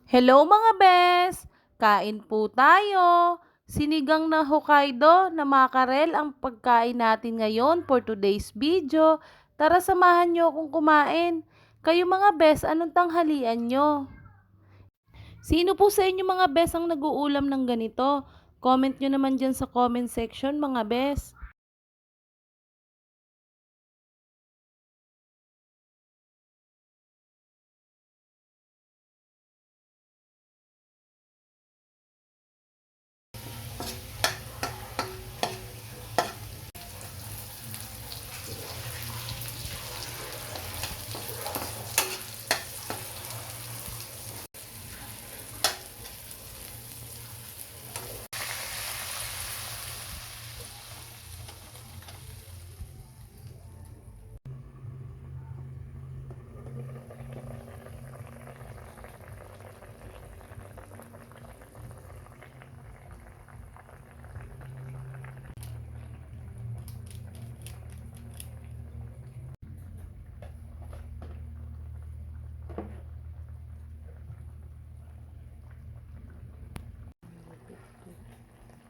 Hello mga bes! Kain po tayo! Sinigang na Hokkaido na makarel ang pagkain natin ngayon for today's video. Tara samahan nyo akong kumain. Kayo mga bes, anong tanghalian nyo? Sino po sa inyo mga bes ang nag-uulam ng ganito? Comment nyo naman dyan sa comment section mga bes.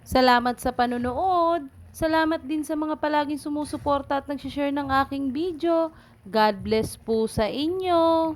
Salamat sa panonood. Salamat din sa mga palaging sumusuporta at nagsishare ng aking video. God bless po sa inyo.